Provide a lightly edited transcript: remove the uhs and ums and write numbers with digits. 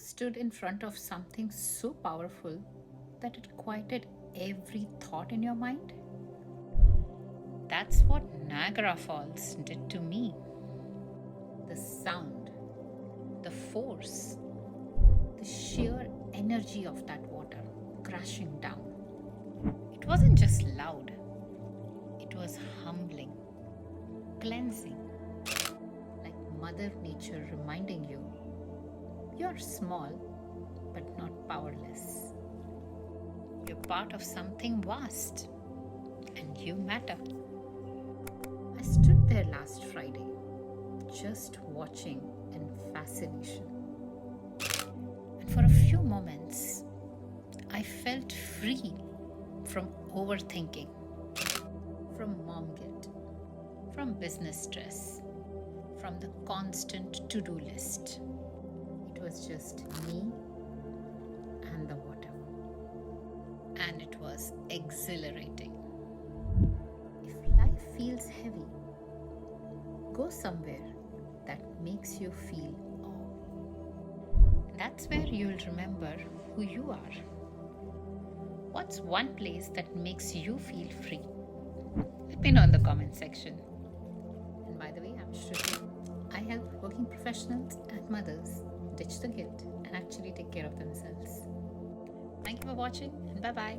stood in front of something so powerful that it quieted every thought in your mind? That's what Niagara Falls did to me. The sound, the force, the sheer energy of that water crashing down. It wasn't just loud, it was humbling, cleansing, like Mother Nature reminding you you're small but not powerless. You're part of something vast and you matter. I stood there last Friday, just watching in fascination. And for a few moments, I felt free from overthinking, from mom guilt, from business stress, from the constant to-do list. It was just me and the water. And it was exhilarating. If life feels heavy, go somewhere that makes you feel awe. That's where you'll remember who you are. What's one place that makes you feel free? Let me know in the comment section. And by the way, I'm Shruti. I help working professionals and mothers ditch the guilt and actually take care of themselves. Thank you for watching and bye-bye.